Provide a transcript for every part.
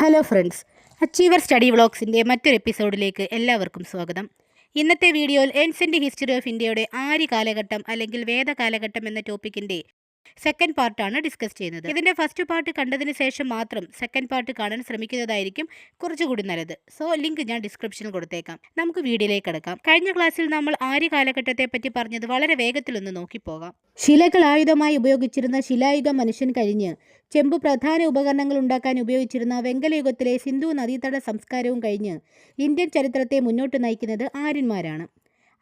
Hello friends, achiever study വ്ളോഗ്സിൻ്റെ മറ്റൊരു എപ്പിസോഡിലേക്ക് എല്ലാവർക്കും സ്വാഗതം. ഇന്നത്തെ വീഡിയോയിൽ ഏൻഷ്യൻ്റ് ഹിസ്റ്ററി ഓഫ് ഇന്ത്യയുടെ ആര്യ കാലഘട്ടം അല്ലെങ്കിൽ വേദ കാലഘട്ടം എന്ന ടോപ്പിക്കിൻ്റെ സെക്കൻഡ് പാർട്ടാണ് ഡിസ്കസ് ചെയ്യുന്നത്. ഇതിൻ്റെ ഫസ്റ്റ് പാർട്ട് കണ്ടതിന് ശേഷം മാത്രം സെക്കൻഡ് പാർട്ട് കാണാൻ ശ്രമിക്കുന്നതായിരിക്കും കുറച്ചുകൂടി നല്ലത്. സോ ലിങ്ക് ഞാൻ ഡിസ്ക്രിപ്ഷനിൽ കൊടുത്തേക്കാം. നമുക്ക് വീഡിയോയിലേക്ക് കിടക്കാം. കഴിഞ്ഞ ക്ലാസ്സിൽ നമ്മൾ ആര്യ കാലഘട്ടത്തെ പറ്റി പറഞ്ഞത് വളരെ വേഗത്തിലൊന്ന് നോക്കിപ്പോകാം. ശിലകൾ ആയുധമായി ഉപയോഗിച്ചിരുന്ന ശിലായുഗം മനുഷ്യൻ കഴിഞ്ഞ് ചെമ്പ് പ്രധാന ഉപകരണങ്ങൾ ഉണ്ടാക്കാൻ ഉപയോഗിച്ചിരുന്ന വെങ്കലയുഗത്തിലെ സിന്ധു നദീതട സംസ്കാരവും കഴിഞ്ഞ് ഇന്ത്യൻ ചരിത്രത്തെ മുന്നോട്ട് നയിക്കുന്നത് ആര്യന്മാരാണ്.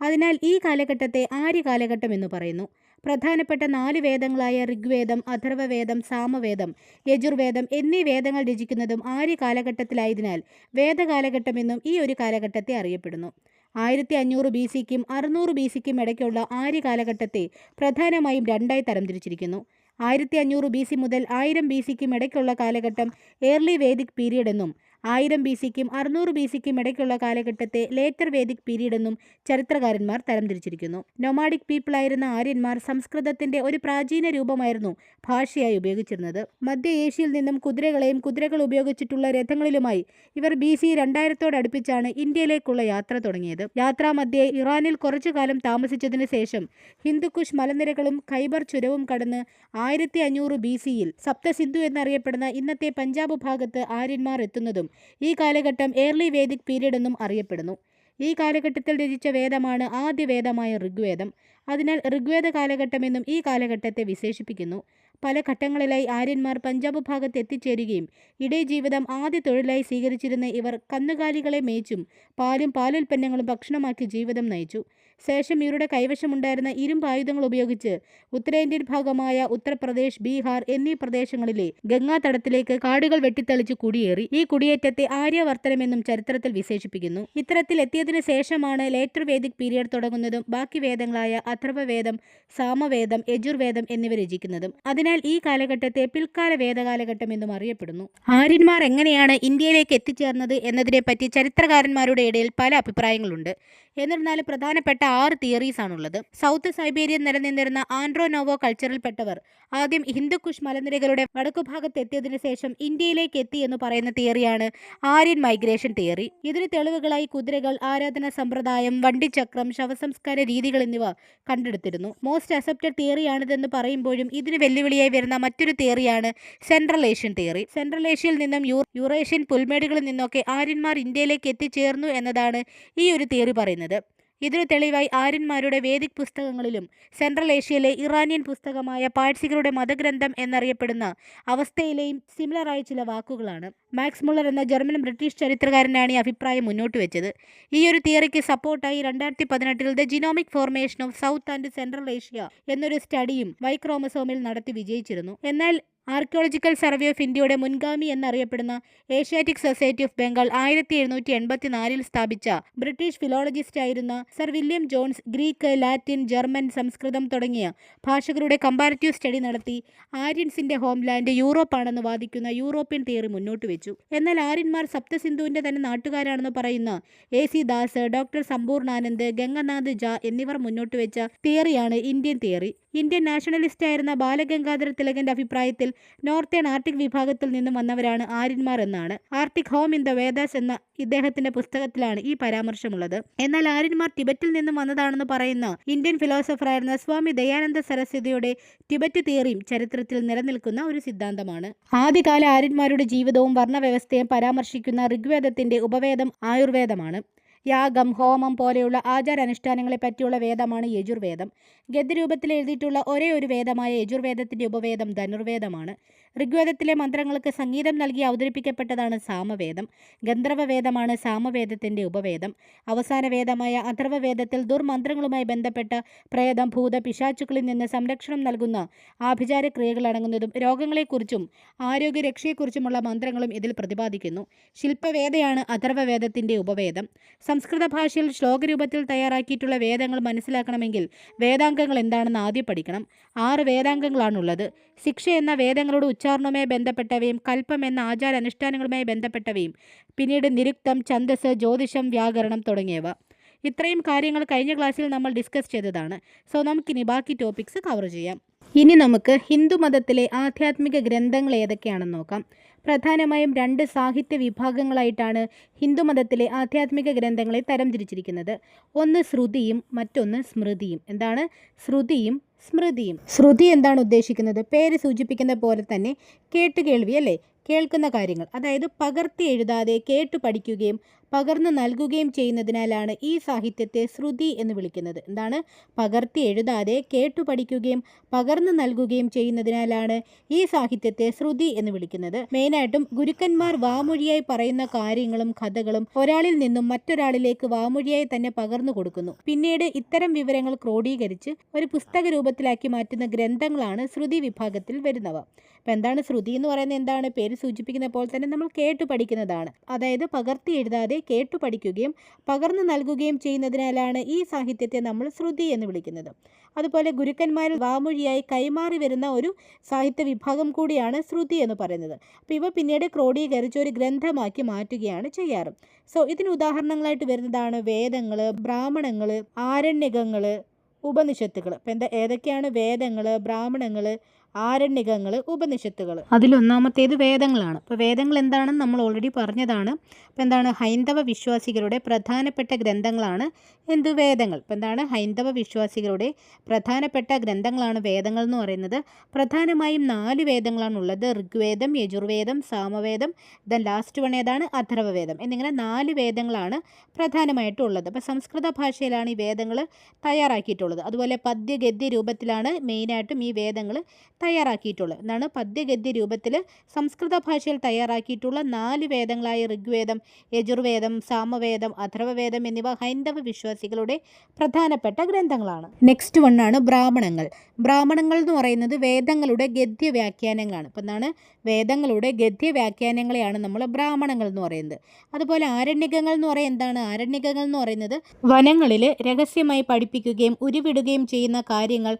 അതിനാൽ ഈ കാലഘട്ടത്തെ ആര്യ കാലഘട്ടം എന്ന് പറയുന്നു. പ്രധാനപ്പെട്ട 4 വേദങ്ങളായ ഋഗ്വേദം, അഥർവവേദം, സാമവേദം, യജുർവേദം എന്നീ വേദങ്ങൾ രചിക്കുന്നതും ആര്യ കാലഘട്ടത്തിലായതിനാൽ വേദകാലഘട്ടമെന്നും ഈ ഒരു കാലഘട്ടത്തെ അറിയപ്പെടുന്നു. 1500 ബി സിക്കും 600 ബി സിക്കും ഇടയ്ക്കുള്ള ആര്യ കാലഘട്ടത്തെ പ്രധാനമായും രണ്ടായി തരംതിരിച്ചിരിക്കുന്നു. 1500 ബി സി മുതൽ 1000 ബി സിക്കും ഇടയ്ക്കുള്ള കാലഘട്ടം ഏർലി വേദിക് പീരീഡ് എന്നും 1000 ബി സിക്കും 600 ബി സിക്കും ഇടയ്ക്കുള്ള കാലഘട്ടത്തെ ലേറ്റർ വേദിക് പീരീഡ് എന്നും ചരിത്രകാരന്മാർ തരംതിരിച്ചിരിക്കുന്നു. നൊമാഡിക് പീപ്പിളായിരുന്ന ആര്യന്മാർ സംസ്കൃതത്തിന്റെ ഒരു പ്രാചീന രൂപമായിരുന്നു ഭാഷയായി ഉപയോഗിച്ചിരുന്നത്. മധ്യ ഏഷ്യയിൽ നിന്നും കുതിരകളെയും കുതിരകൾ ഉപയോഗിച്ചിട്ടുള്ള രഥങ്ങളിലുമായി ഇവർ ബി സി 2000 ഇന്ത്യയിലേക്കുള്ള യാത്ര തുടങ്ങിയത്. യാത്രാമധ്യേ ഇറാനിൽ കുറച്ചുകാലം താമസിച്ചതിനു ശേഷം ഹിന്ദുക്കുഷ് മലനിരകളും ഖൈബർ ചുരവും കടന്ന് 1500 ബി സിയിൽ സപ്തസിന്ധു എന്നറിയപ്പെടുന്ന ഇന്നത്തെ പഞ്ചാബ് ഭാഗത്ത് ആര്യന്മാർ എത്തുന്നതും ഈ കാലഘട്ടം ഏർലി വേദിക് പീരീഡ് എന്നും അറിയപ്പെടുന്നു. ഈ കാലഘട്ടത്തിൽ രചിച്ച വേദമാണ് ആദ്യ വേദമായ ഋഗ്വേദം. അതിനാൽ ഋഗ്വേദ കാലഘട്ടമെന്നും ഈ കാലഘട്ടത്തെ വിശേഷിപ്പിക്കുന്നു. പല ഘട്ടങ്ങളിലായി ആര്യന്മാർ പഞ്ചാബ് ഭാഗത്ത് എത്തിച്ചേരുകയും ഇടേ ജീവിതം ആദ്യ തൊഴിലായി സ്വീകരിച്ചിരുന്ന ഇവർ കന്നുകാലികളെ മേച്ചും പാലും പാലുൽപ്പന്നങ്ങളും ഭക്ഷണമാക്കി ജീവിതം നയിച്ചു. ശേഷം ഇവരുടെ കൈവശമുണ്ടായിരുന്ന ഇരുമ്പ് ആയുധങ്ങൾ ഉപയോഗിച്ച് ഉത്തരേന്ത്യൻ ഭാഗമായ ഉത്തർപ്രദേശ്, ബീഹാർ എന്നീ പ്രദേശങ്ങളിലെ ഗംഗാതടത്തിലേക്ക് കാടുകൾ വെട്ടിത്തെളിച്ച് കുടിയേറി. ഈ കുടിയേറ്റത്തെ ആര്യവർത്തനമെന്നും ചരിത്രത്തിൽ വിശേഷിപ്പിക്കുന്നു. ഇത്തരത്തിൽ എത്തിയതിനു ശേഷമാണ് ലേറ്റർ വേദിക് പീരിയഡ് തുടങ്ങുന്നതും ബാക്കി വേദങ്ങളായ അഥർവവേദം, സാമവേദം, യജുർവേദം എന്നിവ രചിക്കുന്നതും. അതിനാൽ ഈ കാലഘട്ടത്തെ പിൽക്കാല വേദകാലഘട്ടം എന്നും അറിയപ്പെടുന്നു. ആര്യന്മാർ എങ്ങനെയാണ് ഇന്ത്യയിലേക്ക് എത്തിച്ചേർന്നത് എന്നതിനെപ്പറ്റി ചരിത്രകാരന്മാരുടെ ഇടയിൽ പല അഭിപ്രായങ്ങളുണ്ട്. എന്നിരുന്നാലും പ്രധാനപ്പെട്ട 6 തിയറീസ് ആണുള്ളത്. സൗത്ത് സൈബീരിയൻ നിലനിന്നിരുന്ന ആൻഡ്രോനോവോ കൾച്ചറിൽപ്പെട്ടവർ ആദ്യം ഹിന്ദുക്കുഷ് മലനിരകളുടെ വടക്കുഭാഗത്ത് എത്തിയതിനു ശേഷം ഇന്ത്യയിലേക്ക് എത്തി എന്ന് പറയുന്ന തിയറിയാണ് ആര്യൻ മൈഗ്രേഷൻ തിയറി. ഇതിന് തെളിവുകളായി കുതിരകൾ, ആരാധന സമ്പ്രദായം, വണ്ടിച്ചക്രം, ശവസംസ്കാര രീതികൾ എന്നിവ കണ്ടെടുത്തിരുന്നു. മോസ്റ്റ് അക്സെപ്റ്റഡ് തിയറിയാണിതെന്ന് പറയുമ്പോഴും ഇതിന് വെല്ലുവിളിയായി വരുന്ന മറ്റൊരു തിയറിയാണ് സെൻട്രൽ ഏഷ്യൻ തിയറി. സെൻട്രൽ ഏഷ്യയിൽ നിന്നും യൂറേഷ്യൻ പുൽമേടുകളിൽ നിന്നൊക്കെ ആര്യന്മാർ ഇന്ത്യയിലേക്ക് എത്തിച്ചേർന്നു എന്നതാണ് ഈ ഒരു തിയറി പറയുന്നത്. ഇതിനു തെളിവായി ആര്യന്മാരുടെ വേദിക് പുസ്തകങ്ങളിലും സെൻട്രൽ ഏഷ്യയിലെ ഇറാനിയൻ പുസ്തകമായ പാഴ്സികളുടെ മതഗ്രന്ഥം എന്നറിയപ്പെടുന്ന അവസ്ഥയിലെയും സിമിലറായ ചില വാക്കുകളാണ്. മാക്സ് മുള്ളർ എന്ന ജർമ്മൻ ബ്രിട്ടീഷ് ചരിത്രകാരനാണ് ഈ അഭിപ്രായം മുന്നോട്ട് വെച്ചത്. ഈ ഒരു തിയറിക്ക് സപ്പോർട്ടായി 2018 the genomic formation of south and central Asia എന്നൊരു സ്റ്റഡിയും വൈ ക്രോമസോമിൽ നടത്തി വിജയിച്ചിരുന്നു. എന്നാൽ ആർക്കിയോളജിക്കൽ സർവേ ഓഫ് ഇന്ത്യയുടെ മുൻഗാമി എന്നറിയപ്പെടുന്ന ഏഷ്യാറ്റിക് സൊസൈറ്റി ഓഫ് ബംഗാൾ 1784 സ്ഥാപിച്ച ബ്രിട്ടീഷ് ഫിലോളജിസ്റ്റായിരുന്ന sir William Jones Greek, Latin, German, സംസ്കൃതം തുടങ്ങിയ ഭാഷകളുടെ കമ്പാരറ്റീവ് സ്റ്റഡി നടത്തി ആര്യൻസിന്റെ ഹോംലാൻഡ് യൂറോപ്പാണെന്ന് വാദിക്കുന്ന യൂറോപ്യൻ തിയറി മുന്നോട്ട് വെച്ചു. എന്നാൽ ആര്യന്മാർ സപ്തസിന്ധുവിന്റെ തന്നെ നാട്ടുകാരാണെന്ന് പറയുന്ന AC ദാസ്, ഡോക്ടർ സമ്പൂർണാനന്ദ്, ഗംഗനാഥ് ജ എന്നിവർ മുന്നോട്ട് വെച്ച തിയറിയാണ് ഇന്ത്യൻ തിയറി. ഇന്ത്യൻ നാഷണലിസ്റ്റായിരുന്ന ബാലഗംഗാധര തിലകന്റെ അഭിപ്രായത്തിൽ നോർത്തേൺ ആർട്ടിക് വിഭാഗത്തിൽ നിന്നും വന്നവരാണ് ആര്യന്മാർ എന്നാണ്. Arctic home in the Vedas എന്ന ഇദ്ദേഹത്തിന്റെ പുസ്തകത്തിലാണ് ഈ പരാമർശമുള്ളത്. എന്നാൽ ആര്യന്മാർ ടിബറ്റിൽ നിന്നും വന്നതാണെന്ന് പറയുന്ന ഇന്ത്യൻ ഫിലോസഫറായിരുന്ന സ്വാമി ദയാനന്ദ സരസ്വതിയുടെ ടിബറ്റ് തിയറിയും ചരിത്രത്തിൽ നിലനിൽക്കുന്ന ഒരു സിദ്ധാന്തമാണ്. ആദ്യകാല ആര്യന്മാരുടെ ജീവിതവും വർണ്ണവ്യവസ്ഥയും പരാമർശിക്കുന്ന ഋഗ്വേദത്തിന്റെ ഉപവേദം ആയുർവേദമാണ്. യാഗം, ഹോമം പോലെയുള്ള ആചാരാനുഷ്ഠാനങ്ങളെ പറ്റിയുള്ള വേദമാണ് യജുർവേദം. ഗദ്യരൂപത്തിൽ എഴുതിയിട്ടുള്ള ഒരേ ഒരു വേദമായ യജുർവേദത്തിന്റെ ഉപവേദം ധനുർവേദമാണ്. ഋഗ്വേദത്തിലെ മന്ത്രങ്ങൾക്ക് സംഗീതം നൽകി അവതരിപ്പിക്കപ്പെട്ടതാണ് സാമവേദം. ഗന്ധർവവേദമാണ് സാമവേദത്തിന്റെ ഉപവേദം. അവസാന വേദമായ അഥർവവേദത്തിൽ ദുർമന്ത്രങ്ങളുമായി ബന്ധപ്പെട്ട പ്രേതം, ഭൂത, പിശാചുക്കളിൽ നിന്ന് സംരക്ഷണം നൽകുന്ന ആഭിചാര ക്രിയകൾ അടങ്ങുന്നതും രോഗങ്ങളെക്കുറിച്ചും ആരോഗ്യരക്ഷയെക്കുറിച്ചുമുള്ള മന്ത്രങ്ങളും ഇതിൽ പ്രതിപാദിക്കുന്നു. ശില്പവേദയാണ് അഥർവവേദത്തിന്റെ ഉപവേദം. സംസ്കൃത ഭാഷയിൽ ശ്ലോകരൂപത്തിൽ തയ്യാറാക്കിയിട്ടുള്ള വേദങ്ങൾ മനസ്സിലാക്കണമെങ്കിൽ വേദാംഗങ്ങൾ എന്താണെന്ന് ആദ്യം പഠിക്കണം. 6 വേദാംഗങ്ങളാണുള്ളത്. ശിക്ഷ എന്ന വേദങ്ങളുടെ ഉച്ചാരണവുമായി ബന്ധപ്പെട്ടവയും കൽപ്പം എന്ന ആചാരാനുഷ്ഠാനങ്ങളുമായി ബന്ധപ്പെട്ടവയും പിന്നീട് നിരുക്തം, ഛന്ദസ്, ജ്യോതിഷം, വ്യാകരണം തുടങ്ങിയവ. ഇത്രയും കാര്യങ്ങൾ കഴിഞ്ഞ ക്ലാസ്സിൽ നമ്മൾ ഡിസ്കസ് ചെയ്തതാണ്. സോ നമുക്കിനി ബാക്കി ടോപ്പിക്സ് കവർ ചെയ്യാം. ഇനി നമുക്ക് ഹിന്ദുമതത്തിലെ ആധ്യാത്മിക ഗ്രന്ഥങ്ങൾ ഏതൊക്കെയാണെന്ന് നോക്കാം. പ്രധാനമായും 2 സാഹിത്യ വിഭാഗങ്ങളായിട്ടാണ് ഹിന്ദുമതത്തിലെ ആധ്യാത്മിക ഗ്രന്ഥങ്ങളെ തരംതിരിച്ചിരിക്കുന്നത്. ഒന്ന് ശ്രുതിയും മറ്റൊന്ന് സ്മൃതിയും. എന്താണ് ശ്രുതിയും സ്മൃതിയും? ശ്രുതി എന്താണ് ഉദ്ദേശിക്കുന്നത്? പേര് സൂചിപ്പിക്കുന്ന പോലെ തന്നെ കേട്ടുകേൾവി അല്ലേ? കേൾക്കുന്ന കാര്യങ്ങൾ, അതായത് പകർത്തി എഴുതാതെ കേട്ടു പഠിക്കുകയും പകർന്നു നൽകുകയും ചെയ്യുന്നതിനാലാണ് ഈ സാഹിത്യത്തെ ശ്രുതി എന്ന് വിളിക്കുന്നത്. എന്താണ്? പകർത്തി എഴുതാതെ കേട്ടു പഠിക്കുകയും പകർന്നു നൽകുകയും ചെയ്യുന്നതിനാലാണ് ഈ സാഹിത്യത്തെ ശ്രുതി എന്ന് വിളിക്കുന്നത്. മെയിനായിട്ടും ഗുരുക്കന്മാർ വാമൊഴിയായി പറയുന്ന കാര്യങ്ങളും കഥകളും ഒരാളിൽ നിന്നും മറ്റൊരാളിലേക്ക് വാമൊഴിയായി തന്നെ പകർന്നു കൊടുക്കുന്നു. പിന്നീട് ഇത്തരം വിവരങ്ങൾ ക്രോഡീകരിച്ച് ഒരു പുസ്തക രൂപത്തിലാക്കി മാറ്റുന്ന ഗ്രന്ഥങ്ങളാണ് ശ്രുതി വിഭാഗത്തിൽ വരുന്നവ. അപ്പം എന്താണ് ശ്രുതി എന്ന് പറയുന്നത്? എന്താണ്? പേര് സൂചിപ്പിക്കുന്ന പോലെ തന്നെ നമ്മൾ കേട്ടു പഠിക്കുന്നതാണ്. അതായത് പകർത്തി എഴുതാതെ കേട്ടു പഠിക്കുകയും പകർന്നു നൽകുകയും ചെയ്യുന്നതിനാലാണ് ഈ സാഹിത്യത്തെ നമ്മൾ ശ്രുതി എന്ന് വിളിക്കുന്നത്. അതുപോലെ ഗുരുക്കന്മാരിൽ വാമൊഴിയായി കൈമാറി വരുന്ന ഒരു സാഹിത്യ വിഭാഗം കൂടിയാണ് ശ്രുതി എന്ന് പറയുന്നത്. അപ്പോൾ ഇവ പിന്നീട് ക്രോഡീകരിച്ച് ഒരു ഗ്രന്ഥമാക്കി മാറ്റുകയാണ് ചെയ്യാറ്. സോ ഇതിന് ഉദാഹരണങ്ങളായിട്ട് വരുന്നതാണ് വേദങ്ങൾ, ബ്രാഹ്മണങ്ങൾ, ആരണ്യകങ്ങൾ, ഉപനിഷത്തുകൾ. അപ്പം ഏതൊക്കെയാണ് വേദങ്ങൾ, ബ്രാഹ്മണങ്ങൾ, ആരണ്യകങ്ങൾ, ഉപനിഷത്തുകൾ? അതിലൊന്നാമത്തേത് വേദങ്ങളാണ്. അപ്പോൾ വേദങ്ങൾ എന്താണെന്ന് നമ്മൾ ഓൾറെഡി പറഞ്ഞതാണ്. അപ്പോൾ എന്താണ്? ഹൈന്ദവ വിശ്വാസികളുടെ പ്രധാനപ്പെട്ട ഗ്രന്ഥങ്ങളാണ് എന്ത്? വേദങ്ങൾ. അപ്പോൾ എന്താണ്? ഹൈന്ദവ വിശ്വാസികളുടെ പ്രധാനപ്പെട്ട ഗ്രന്ഥങ്ങളാണ് വേദങ്ങൾ എന്ന് പറയുന്നത്. പ്രധാനമായും 4 വേദങ്ങളാണുള്ളത്. ഋഗ്വേദം, യജുർവേദം, സാമവേദം, ദെൻ ലാസ്റ്റ് വൺ ഏതാണ്? അഥർവവേദം എന്നിങ്ങനെ 4 വേദങ്ങളാണ് പ്രധാനമായിട്ടും ഉള്ളത്. അപ്പോൾ സംസ്കൃത ഭാഷയിലാണ് ഈ വേദങ്ങൾ തയ്യാറാക്കിയിട്ടുള്ളത്. അതുപോലെ പദ്യഗദ്യ രൂപത്തിലാണ് മെയിനായിട്ടും ഈ വേദങ്ങൾ തയ്യാറാക്കിയിട്ടുള്ളത്. എന്താണ്? പദ്യഗദ്യ രൂപത്തിൽ സംസ്കൃത ഭാഷയിൽ തയ്യാറാക്കിയിട്ടുള്ള 4 വേദങ്ങളായ ഋഗ്വേദം, യജുർവേദം, സാമവേദം, അഥർവവേദം എന്നിവ ഹൈന്ദവ വിശ്വാസികളുടെ പ്രധാനപ്പെട്ട ഗ്രന്ഥങ്ങളാണ്. നെക്സ്റ്റ് വണ്ണാണ് ബ്രാഹ്മണങ്ങൾ. ബ്രാഹ്മണങ്ങൾ എന്ന് പറയുന്നത് വേദങ്ങളുടെ ഗദ്യ വ്യാഖ്യാനങ്ങളാണ്. അപ്പം എന്താണ്? വേദങ്ങളുടെ ഗദ്യ വ്യാഖ്യാനങ്ങളെയാണ് നമ്മൾ ബ്രാഹ്മണങ്ങൾ എന്ന് പറയുന്നത്. അതുപോലെ ആരണ്യകങ്ങൾ എന്ന് പറയുന്നത് എന്താണ്? ആരണ്യകങ്ങൾ എന്ന് പറയുന്നത് വനങ്ങളിൽ രഹസ്യമായി പഠിപ്പിക്കുകയും ഉരുവിടുകയും ചെയ്യുന്ന കാര്യങ്ങൾ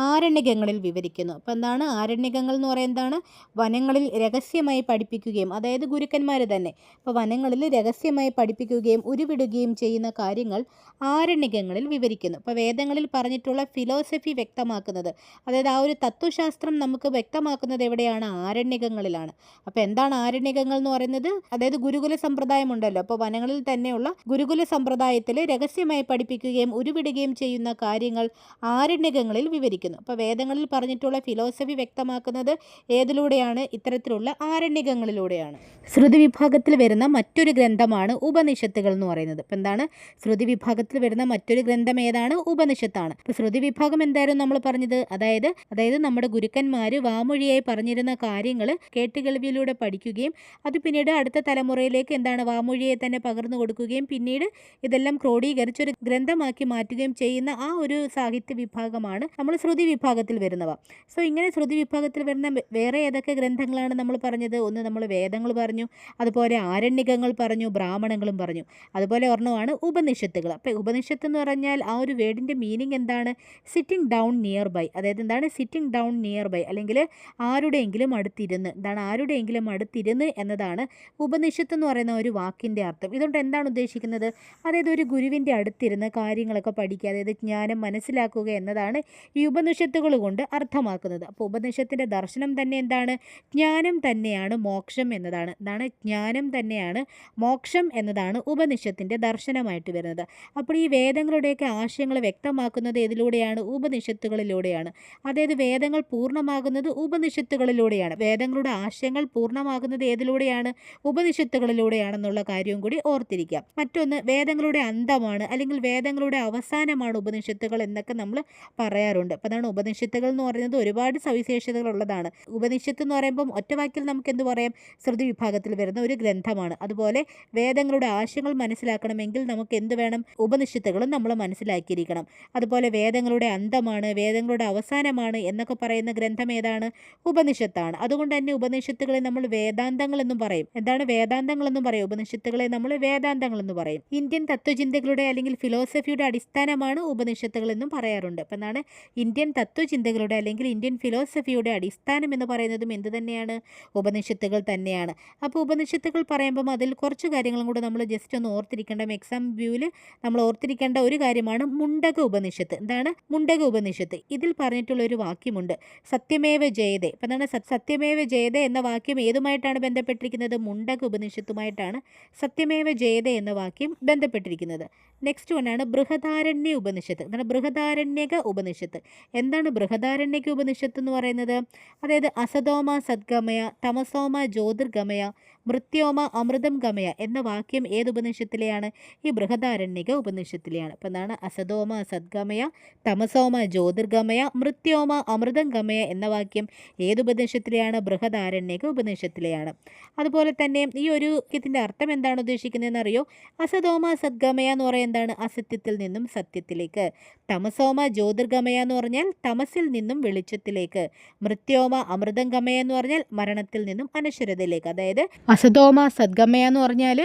ആരണ്യകങ്ങളിൽ വിവരിക്കുന്നു. അപ്പോൾ എന്താണ്? ആരണ്യകങ്ങൾ എന്ന് പറയുന്നത് എന്താണ്? വനങ്ങളിൽ രഹസ്യമായി പഠിപ്പിക്കുകയും, അതായത് ഗുരുക്കന്മാർ തന്നെ അപ്പോൾ വനങ്ങളിൽ രഹസ്യമായി പഠിപ്പിക്കുകയും ഉരുവിടുകയും ചെയ്യുന്ന കാര്യങ്ങൾ ആരണ്യകങ്ങളിൽ വിവരിക്കുന്നു. അപ്പോൾ വേദങ്ങളിൽ പറഞ്ഞിട്ടുള്ള ഫിലോസഫി വ്യക്തമാക്കുന്നത്, അതായത് ആ ഒരു തത്വശാസ്ത്രം നമുക്ക് വ്യക്തമാക്കുന്നത് എവിടെയാണ്? ആരണ്യകങ്ങളിലാണ്. അപ്പോൾ എന്താണ് ആരണ്യകങ്ങൾ എന്ന് പറയുന്നത്? അതായത് ഗുരുകുല സമ്പ്രദായം ഉണ്ടല്ലോ. അപ്പോൾ വനങ്ങളിൽ തന്നെയുള്ള ഗുരുകുല സമ്പ്രദായത്തിൽ രഹസ്യമായി പഠിപ്പിക്കുകയും ഉരുവിടുകയും ചെയ്യുന്ന കാര്യങ്ങൾ ആരണ്യകങ്ങളിൽ വിവരിക്കുന്നു. അപ്പോൾ വേദങ്ങളിൽ പറഞ്ഞിട്ടുള്ള ഫിലോസഫി വ്യക്തമാക്കുന്നത് ഏതിലൂടെയാണ്? ഇത്തരത്തിലുള്ള ആരണ്യകങ്ങളിലൂടെയാണ്. ശ്രുതി വിഭാഗത്തിൽ വരുന്ന മറ്റൊരു ഗ്രന്ഥമാണ് ഉപനിഷത്തുകൾ എന്ന് പറയുന്നത്. അപ്പോൾ എന്താണ്? ശ്രുതി വിഭാഗത്തിൽ വരുന്ന മറ്റൊരു ഗ്രന്ഥം ഏതാണ്? ഉപനിഷത്താണ്. അപ്പോൾ ശ്രുതി വിഭാഗം എന്തായിരുന്നു നമ്മൾ പറഞ്ഞത്? അതായത് നമ്മുടെ ഗുരുക്കന്മാർ വാമൊഴിയായി പറഞ്ഞിരുന്ന കാര്യങ്ങൾ കേട്ടുകേൾവിയിലൂടെ പഠിക്കുകയും അത് പിന്നീട് അടുത്ത തലമുറയിലേക്ക് എന്താണ്? വാമൊഴിയെ തന്നെ പകർന്നു കൊടുക്കുകയും പിന്നീട് ഇതെല്ലാം ക്രോഡീകരിച്ചൊരു ഗ്രന്ഥമാക്കി മാറ്റുകയും ചെയ്യുന്ന ആ ഒരു സാഹിത്യ വിഭാഗമാണ് നമ്മൾ ശ്രുതി വിഭാഗത്തിൽ വരുന്നവ. സോ ഇങ്ങനെ ശ്രുതി വിഭാഗത്തിൽ വരുന്ന വേറെ ഏതൊക്കെ ഗ്രന്ഥങ്ങളാണ് നമ്മൾ പറഞ്ഞത്? ഒന്ന് നമ്മൾ വേദങ്ങൾ പറഞ്ഞു, അതുപോലെ ആരണ്യകങ്ങൾ പറഞ്ഞു, ബ്രാഹ്മണങ്ങളും പറഞ്ഞു, അതുപോലെ ഒരെണ്ണമാണ് ഉപനിഷത്തുകൾ. അപ്പോൾ ഉപനിഷത്ത് എന്ന് പറഞ്ഞാൽ ആ ഒരു വേർഡിൻ്റെ മീനിങ് എന്താണ്? Sitting down nearby. അതായത് എന്താണ്? സിറ്റിംഗ് ഡൗൺ നിയർ ബൈ, അല്ലെങ്കിൽ ആരുടെയെങ്കിലും അടുത്തിരുന്ന്. എന്താണ്? ആരുടെയെങ്കിലും അടുത്തിരുന്ന് എന്നതാണ് ഉപനിഷത്ത് എന്ന് പറയുന്ന ഒരു വാക്കിൻ്റെ അർത്ഥം. ഇതുകൊണ്ട് എന്താണ് ഉദ്ദേശിക്കുന്നത്? അതായത് ഒരു ഗുരുവിൻ്റെ അടുത്തിരുന്ന് കാര്യങ്ങളൊക്കെ പഠിക്കുക, അതായത് ജ്ഞാനം മനസ്സിലാക്കുക എന്നതാണ് ഈ ഉപനിഷത്തുകൾ കൊണ്ട് അർത്ഥമാക്കുന്നത്. അപ്പോൾ ഉപനിഷത്തിൻ്റെ ദർശനം തന്നെ എന്താണ്? ജ്ഞാനം തന്നെയാണ് മോക്ഷം എന്നതാണ്. എന്താണ്? ജ്ഞാനം തന്നെയാണ് മോക്ഷം എന്നതാണ് ഉപനിഷത്തിൻ്റെ ദർശനമായിട്ട് വരുന്നത്. അപ്പോൾ ഈ വേദങ്ങളുടെയൊക്കെ ആശയങ്ങൾ വ്യക്തമാക്കുന്നത് ഏതിലൂടെയാണ്? ഉപനിഷത്തുകളിലൂടെയാണ്. അതായത് വേദങ്ങൾ പൂർണ്ണമാകുന്നത് ഉപനിഷത്തുകളിലൂടെയാണ്. വേദങ്ങളുടെ ആശയങ്ങൾ പൂർണ്ണമാകുന്നത് ഏതിലൂടെയാണ്? ഉപനിഷത്തുകളിലൂടെയാണെന്നുള്ള കാര്യവും കൂടി ഓർത്തിരിക്കാം. മറ്റൊന്ന് വേദങ്ങളുടെ അന്തമാണ്, അല്ലെങ്കിൽ വേദങ്ങളുടെ അവസാനമാണ് ഉപനിഷത്തുകൾ എന്നൊക്കെ നമ്മൾ പറയാറുണ്ട്. അപ്പോൾ അതാണ് ഉപനിഷത്തുകൾ എന്ന് പറയുന്നത് ഒരുപാട് സവിശേഷതകളുള്ളതാണ്. ഉപനിഷത്ത് എന്ന് പറയുമ്പം ഒറ്റ വാക്കിൽ നമുക്ക് എന്ത് പറയാം? ശ്രുതി വിഭാഗത്തിൽ വരുന്ന ഒരു ഗ്രന്ഥമാണ്. അതുപോലെ വേദങ്ങളുടെ ആശയങ്ങൾ മനസ്സിലാക്കണമെങ്കിൽ നമുക്ക് എന്ത് വേണം? ഉപനിഷത്തുകളും നമ്മൾ മനസ്സിലാക്കിയിരിക്കണം. അതുപോലെ വേദങ്ങളുടെ അന്തമാണ്, വേദങ്ങളുടെ അവസാനമാണ് എന്നൊക്കെ പറയുന്ന ഗ്രന്ഥം ഏതാണ്? ഉപനിഷത്താണ്. അതുകൊണ്ട് തന്നെ ഉപനിഷത്തുകളെ നമ്മൾ വേദാന്തങ്ങൾ എന്നും പറയും. എന്താണ് വേദാന്തങ്ങൾ എന്നും പറയും? ഉപനിഷത്തുകളെ നമ്മൾ വേദാന്തങ്ങൾ എന്ന് പറയും. ഇന്ത്യൻ തത്വചിന്തകളുടെ അല്ലെങ്കിൽ ഫിലോസഫിയുടെ അടിസ്ഥാനമാണ് ഉപനിഷത്തുകൾ എന്നും പറയാറുണ്ട്. അപ്പം എന്താണ്? ഇന്ത്യൻ തത്വചിന്തകളുടെ അല്ലെങ്കിൽ ഇന്ത്യൻ ഫിലോസഫിയുടെ അടിസ്ഥാനം എന്ന് പറയുന്നതും എന്ത് തന്നെയാണ്? ഉപനിഷത്തുകൾ തന്നെയാണ്. അപ്പോൾ ഉപനിഷത്തുകൾ പറയുമ്പം അതിൽ കുറച്ച് കാര്യങ്ങളും കൂടെ നമ്മൾ ജസ്റ്റ് ഒന്ന് ഓർത്തിരിക്കേണ്ട, എക്സാം വ്യൂവിൽ നമ്മൾ ഓർത്തിരിക്കേണ്ട ഒരു കാര്യമാണ് മുണ്ടക ഉപനിഷത്ത്. എന്താണ് മുണ്ടക ഉപനിഷത്ത്? ഇതിൽ പറഞ്ഞിട്ടുള്ള ഒരു വാക്യമുണ്ട്, സത്യമേവ ജയതേ. അപ്പം എന്താണ് സത്യമേവ ജയതേ എന്ന വാക്യം ഏതുമായിട്ടാണ് ബന്ധപ്പെട്ടിരിക്കുന്നത്? മുണ്ടക ഉപനിഷത്തുമായിട്ടാണ് സത്യമേവ ജയതേ എന്ന വാക്യം ബന്ധപ്പെട്ടിരിക്കുന്നത്. നെക്സ്റ്റ് വണ്ണാണ് ബൃഹദാരണ്യ ഉപനിഷത്ത്. എന്താണ് ബൃഹദാരണ്യക ഉപനിഷത്ത്? എന്താണ് ബൃഹദാരണ്യക ഉപനിഷത്ത് എന്ന് പറയുന്നത്? അതായത് അസതോമ സദ്ഗമയ, തമസോമ ജ്യോതിർഗമയ, മൃത്യോമ അമൃതം ഗമയ എന്ന വാക്യം ഏത് ഉപനിഷത്തിലെയാണ്? ഈ ബൃഹദാരണ്യക ഉപനിഷത്തിലെയാണ്. അപ്പം എന്താണ് അസതോമ സദ്ഗമയ, തമസോമ ജ്യോതിർഗമയ, മൃത്യോമ അമൃതം ഗമയ എന്ന വാക്യം ഏത് ഉപനിഷത്തിലെയാണ്? ബൃഹദാരണ്യക ഉപനിഷത്തിലെയാണ്. അതുപോലെ തന്നെ ഈ ഒരു വാക്യത്തിൻ്റെ അർത്ഥം എന്താണ് ഉദ്ദേശിക്കുന്നതെന്ന് അറിയോ? അസതോമ സദ്ഗമയ എന്ന് പറയുന്നത് എന്താണ്? അസത്യത്തിൽ നിന്നും സത്യത്തിലേക്ക്. തമസോമ ജ്യോതിർഗമയ എന്ന് പറഞ്ഞാൽ തമസിൽ നിന്നും വെളിച്ചത്തിലേക്ക്. മൃത്യോമ അമൃതം ഗമയ എന്ന് പറഞ്ഞാൽ മരണത്തിൽ നിന്നും അനശ്വരതയിലേക്ക്. അതായത് അസതോമ സദ്ഗമയ എന്ന് പറഞ്ഞാൽ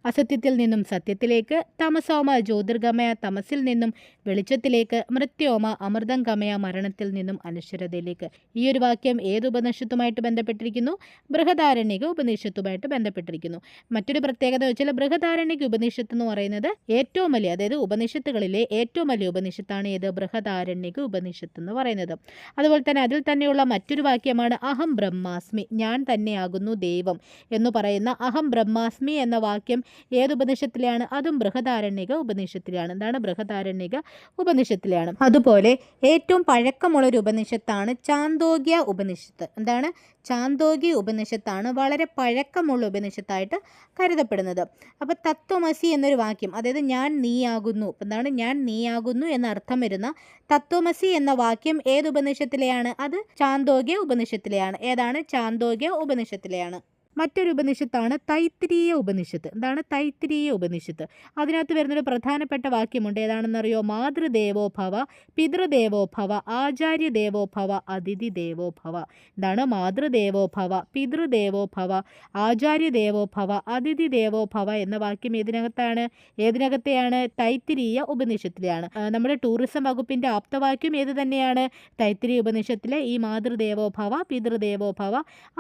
അസത്യത്തിൽ നിന്നും സത്യത്തിലേക്ക്, തമസോമ ജ്യോതിർഗമയ തമസിൽ നിന്നും വെളിച്ചത്തിലേക്ക്, മൃത്യോമ അമൃതം ഗമയ മരണത്തിൽ നിന്നും അനശ്വരതയിലേക്ക്. ഈ ഒരു വാക്യം ഏത് ഉപനിഷത്തുമായിട്ട് ബന്ധപ്പെട്ടിരിക്കുന്നു? ബൃഹദാരണ്യക ഉപനിഷത്തുമായിട്ട് ബന്ധപ്പെട്ടിരിക്കുന്നു. മറ്റൊരു പ്രത്യേകത വെച്ചാൽ ബൃഹദാരണ്യക ഉപനിഷത്ത് എന്ന് പറയുന്നത് ഏറ്റവും വലിയ, അതായത് ഉപനിഷത്തുകളിലെ ഏറ്റവും വലിയ ഉപനിഷത്താണ് ഏത്? ബൃഹദാരണ്യക ഉപനിഷത്ത് എന്ന് പറയുന്നത്. അതുപോലെ തന്നെ അതിൽ തന്നെയുള്ള മറ്റൊരു വാക്യമാണ് അഹം ബ്രഹ്മാസ്മി, ഞാൻ തന്നെയാകുന്നു ദൈവം എന്ന് പറയുന്ന അഹം ബ്രഹ്മാസ്മി എന്ന വാക്യം ഏത് ഉപനിഷത്തിലെയാണ്? അതും ബൃഹദാരണ്യക ഉപനിഷത്തിലാണ്. എന്താണ്? ബൃഹദാരണ്യക ഉപനിഷത്തിലാണ്. അതുപോലെ ഏറ്റവും പഴക്കമുള്ളൊരു ഉപനിഷത്താണ് ചാന്തോഗ്യ ഉപനിഷത്ത്. എന്താണ്? ചാന്തോഗ്യ ഉപനിഷത്താണ് വളരെ പഴക്കമുള്ള ഉപനിഷത്തായിട്ട് കരുതപ്പെടുന്നത്. അപ്പോൾ തത്വമസി എന്നൊരു വാക്യം, അതായത് ഞാൻ നീയാകുന്നു, എന്താണ് ഞാൻ നീയാകുന്നു എന്ന അർത്ഥം വരുന്ന തത്വമസി എന്ന വാക്യം ഏത് ഉപനിഷത്തിലെയാണ്? അത് ചാന്തോഗ്യ ഉപനിഷത്തിലെയാണ്. ഏതാണ്? ചാന്തോഗ്യ ഉപനിഷത്തിലെയാണ്. മറ്റൊരു ഉപനിഷത്താണ് തൈത്തിരീയ ഉപനിഷത്ത്. എന്താണ്? തൈത്തിരീയ ഉപനിഷത്ത്. അതിനകത്ത് വരുന്നൊരു പ്രധാനപ്പെട്ട വാക്യമുണ്ട്, ഏതാണെന്നറിയോ? മാതൃദേവോ ഭവ, പിതൃദേവോ ഭവ, ആചാര്യദേവോ ഭവ, അതിഥി ദേവോ ഭവ. എന്താണ്? മാതൃദേവോ ഭവ, പിതൃദേവോ ഭവ, ആചാര്യദേവോ ഭവ, അതിഥി ദേവോ ഭവ എന്ന വാക്യം ഏതിനകത്തെയാണ്? തൈത്തിരീയ ഉപനിഷത്തിലെയാണ്. നമ്മുടെ ടൂറിസം വകുപ്പിൻ്റെ ആപ്തവാക്യം ഏത് തന്നെയാണ്? തൈത്തിരീയ ഉപനിഷത്തിലെ ഈ മാതൃദേവോ ഭവ, പിതൃദേവോ ഭവ,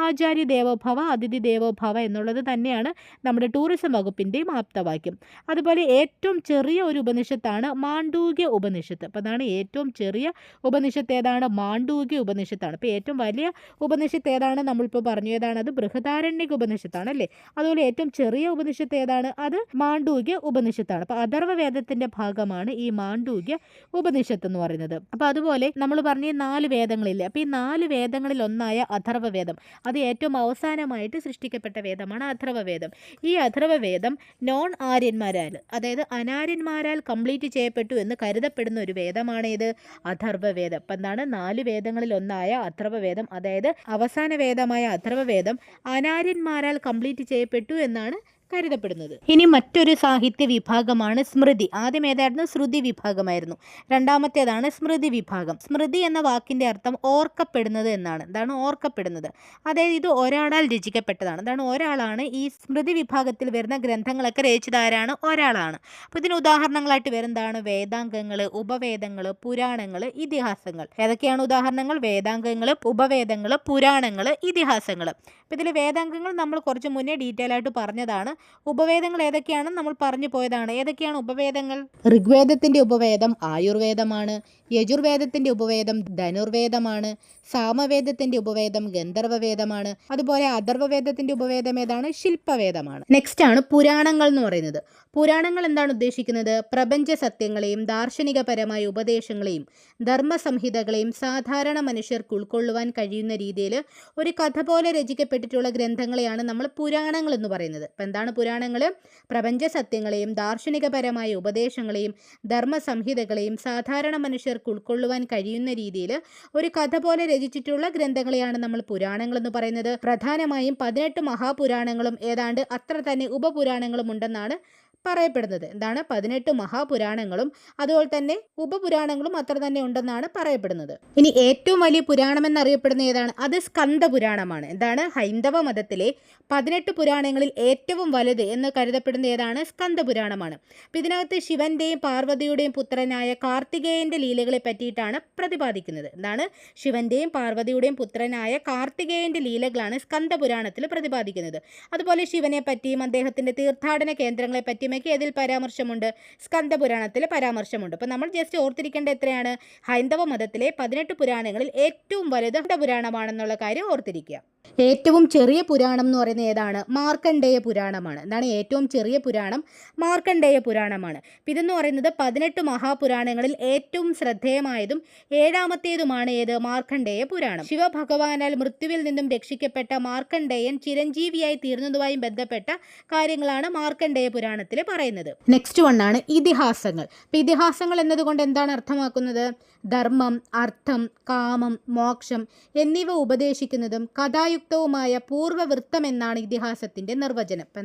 ആചാര്യദേവോ ഭവ, അതിഥി ദേവോ ഭവ എന്നുള്ളത് തന്നെയാണ് നമ്മുടെ ടൂറിസം വകുപ്പിൻ്റെയും ആപ്തവാക്യം. അതുപോലെ ഏറ്റവും ചെറിയ ഒരു ഉപനിഷത്താണ് മാണ്ഡൂക്യ ഉപനിഷത്ത്. അപ്പോൾ അതാണ് ഏറ്റവും ചെറിയ ഉപനിഷത്ത് ഏതാണ്? മാണ്ഡൂക്യ ഉപനിഷത്താണ്. അപ്പോൾ ഏറ്റവും വലിയ ഉപനിഷത്ത് ഏതാണ്? നമ്മളിപ്പോൾ പറഞ്ഞു, ഏതാണ്? അത് ബൃഹദാരണ്യക ഉപനിഷത്താണ് അല്ലേ. അതുപോലെ ഏറ്റവും ചെറിയ ഉപനിഷത്ത് ഏതാണ്? അത് മാണ്ഡൂക്യ ഉപനിഷത്താണ്. അപ്പോൾ അഥർവവേദത്തിൻ്റെ ഭാഗമാണ് ഈ മാണ്ഡൂക്യ ഉപനിഷത്ത് എന്ന് പറയുന്നത്. അപ്പോൾ അതുപോലെ നമ്മൾ പറഞ്ഞ 4 വേദങ്ങളില്ലേ, അപ്പോൾ ഈ 4 വേദങ്ങളിൽ ഒന്നായ അഥർവവേദം, അത് ഏറ്റവും അവസാനമായിട്ട് സൃഷ്ടിക്കപ്പെട്ട വേദമാണ് അഥർവവേദം. ഈ അഥർവവേദം നോൺ ആര്യന്മാരാൽ, അതായത് അനാര്യന്മാരാൽ കംപ്ലീറ്റ് ചെയ്യപ്പെട്ടു എന്ന് കരുതപ്പെടുന്ന ഒരു വേദമാണ് ഇത് അഥർവവേദം. അപ്പം എന്താണ്? 4 വേദങ്ങളിൽ ഒന്നായ അഥർവവേദം, അതായത് അവസാന വേദമായ അഥർവവേദം അനാര്യന്മാരാൽ കംപ്ലീറ്റ് ചെയ്യപ്പെട്ടു എന്നാണ് കരുതപ്പെടുന്നത്. ഇനി മറ്റൊരു സാഹിത്യ വിഭാഗമാണ് സ്മൃതി. ആദ്യം ഏതായിരുന്നു? ശ്രുതി വിഭാഗമായിരുന്നു. രണ്ടാമത്തേതാണ് സ്മൃതി വിഭാഗം. സ്മൃതി എന്ന വാക്കിൻ്റെ അർത്ഥം ഓർക്കപ്പെടുന്നത് എന്നാണ്. എന്താണ്? ഓർക്കപ്പെടുന്നത്. അതായത് ഇത് ഒരാളാൽ രചിക്കപ്പെട്ടതാണ്. എന്താണ്? ഒരാളാണ് ഈ സ്മൃതി വിഭാഗത്തിൽ വരുന്ന ഗ്രന്ഥങ്ങളൊക്കെ രചിച്ചത് ആരാണ്? ഒരാളാണ്. അപ്പോൾ ഇതിന് ഉദാഹരണങ്ങളായിട്ട് വരുന്നതാണ് വേദാംഗങ്ങൾ, ഉപവേദങ്ങൾ, പുരാണങ്ങൾ, ഇതിഹാസങ്ങൾ. ഏതൊക്കെയാണ് ഉദാഹരണങ്ങൾ? വേദാംഗങ്ങൾ, ഉപവേദങ്ങൾ, പുരാണങ്ങൾ, ഇതിഹാസങ്ങൾ. അപ്പോൾ ഇതിൽ വേദാംഗങ്ങൾ നമ്മൾ കുറച്ച് മുന്നേ ഡീറ്റെയിൽ ആയിട്ട് പറഞ്ഞതാണ്. ഉപവേദങ്ങൾ ഏതൊക്കെയാണെന്ന് നമ്മൾ പറഞ്ഞു പോയതാണ്. ഏതൊക്കെയാണ് ഉപവേദങ്ങൾ? ഋഗ്വേദത്തിൻ്റെ ഉപവേദം ആയുർവേദമാണ്. യജുർവേദത്തിൻ്റെ ഉപവേദം ധനുർവേദമാണ്. സാമവേദത്തിൻ്റെ ഉപവേദം ഗന്ധർവവേദമാണ്. അതുപോലെ അഥർവവേദത്തിൻ്റെ ഉപവേദം ഏതാണ്? ശില്പവേദമാണ്. നെക്സ്റ്റ് ആണ് പുരാണങ്ങൾ എന്ന് പറയുന്നത്. പുരാണങ്ങൾ എന്താണ് ഉദ്ദേശിക്കുന്നത്? പ്രപഞ്ച സത്യങ്ങളെയും ദാർശനികപരമായ ഉപദേശങ്ങളെയും ധർമ്മസംഹിതകളെയും സാധാരണ മനുഷ്യർക്ക് ഉൾക്കൊള്ളുവാൻ കഴിയുന്ന രീതിയിൽ ഒരു കഥ പോലെ രചിക്കപ്പെട്ടിട്ടുള്ള ഗ്രന്ഥങ്ങളെയാണ് നമ്മൾ പുരാണങ്ങൾ എന്ന് പറയുന്നത്. അപ്പം എന്താണ് പുരാണങ്ങൾ? പ്രപഞ്ച സത്യങ്ങളെയും ദാർശനികപരമായ ഉപദേശങ്ങളെയും ധർമ്മസംഹിതകളെയും സാധാരണ മനുഷ്യർക്ക് ഉൾക്കൊള്ളുവാൻ കഴിയുന്ന രീതിയിൽ ഒരു കഥ പോലെ രചിച്ചിട്ടുള്ള ഗ്രന്ഥങ്ങളെയാണ് നമ്മൾ പുരാണങ്ങൾ എന്ന് പറയുന്നത്. പ്രധാനമായും 18 മഹാപുരാണങ്ങളും ഏതാണ്ട് അത്ര തന്നെ ഉപപുരാണങ്ങളും ഉണ്ടെന്നാണ് പറയപ്പെടുന്നത്. എന്താണ്? 18 മഹാപുരാണങ്ങളും അതുപോലെ തന്നെ ഉപപുരാണങ്ങളും അത്ര തന്നെ ഉണ്ടെന്നാണ് പറയപ്പെടുന്നത്. ഇനി ഏറ്റവും വലിയ പുരാണം എന്നറിയപ്പെടുന്ന ഏതാണ്? അത് സ്കന്ദപുരാണമാണ്. എന്താണ്? ഹൈന്ദവ മതത്തിലെ 18 പുരാണങ്ങളിൽ ഏറ്റവും വലുത് എന്ന് കരുതപ്പെടുന്ന ഏതാണ്? സ്കന്ദപുരാണമാണ്. അപ്പം ഇതിനകത്ത് ശിവന്റെയും പാർവതിയുടെയും പുത്രനായ കാർത്തികേയന്റെ ലീലകളെ പറ്റിയിട്ടാണ് പ്രതിപാദിക്കുന്നത്. എന്താണ്? ശിവന്റെയും പാർവതിയുടെയും പുത്രനായ കാർത്തികേയന്റെ ലീലകളാണ് സ്കന്ദപുരാണത്തിൽ പ്രതിപാദിക്കുന്നത്. അതുപോലെ ശിവനെ പറ്റിയും അദ്ദേഹത്തിന്റെ തീർത്ഥാടന കേന്ദ്രങ്ങളെ പറ്റിയുമൊക്കെ ഇതിൽ പരാമർശമുണ്ട്, സ്കന്ദപുരാണത്തിൽ പരാമർശമുണ്ട്. അപ്പം നമ്മൾ ജസ്റ്റ് ഓർത്തിരിക്കേണ്ട എത്രയാണ്? ഹൈന്ദവ മതത്തിലെ 18 പുരാണങ്ങളിൽ ഏറ്റവും വലുത് സ്കന്ദപുരാണമാണെന്നുള്ള കാര്യം ഓർത്തിരിക്കുക. ഏറ്റവും ചെറിയ പുരാണം എന്ന് പറയുന്നത് ഏതാണ്? മാർക്കണ്ഡേയ പുരാണമാണ്. എന്താണ്? ഏറ്റവും ചെറിയ പുരാണം മാർക്കണ്ഡേയ പുരാണമാണ്. ഇതെന്ന് പറയുന്നത് 18 മഹാപുരാണങ്ങളിൽ ഏറ്റവും ശ്രദ്ധേയമായതും 7ാമത്തേതുമാണ് ഏത്? മാർക്കണ്ഡേയ പുരാണം. ശിവഭഗവാനാൽ മൃത്യുവിൽ നിന്നും രക്ഷിക്കപ്പെട്ട മാർക്കണ്ഡേയൻ ചിരഞ്ജീവിയായി തീർന്നതുമായി ബന്ധപ്പെട്ട കാര്യങ്ങളാണ് മാർക്കണ്ഡേയ പുരാണത്തിൽ പറയുന്നത്. നെക്സ്റ്റ് വണ്ണാണ് ഇതിഹാസങ്ങൾ. ഇതിഹാസങ്ങൾ എന്നതുകൊണ്ട് എന്താണ് അർത്ഥമാക്കുന്നത്? ധർമ്മം, അർത്ഥം, കാമം, മോക്ഷം എന്നിവ ഉപദേശിക്കുന്നതും കഥായുക്തവുമായ പൂർവ്വവൃത്തം എന്നാണ് ഇതിഹാസത്തിന്റെ നിർവചനം. അപ്പം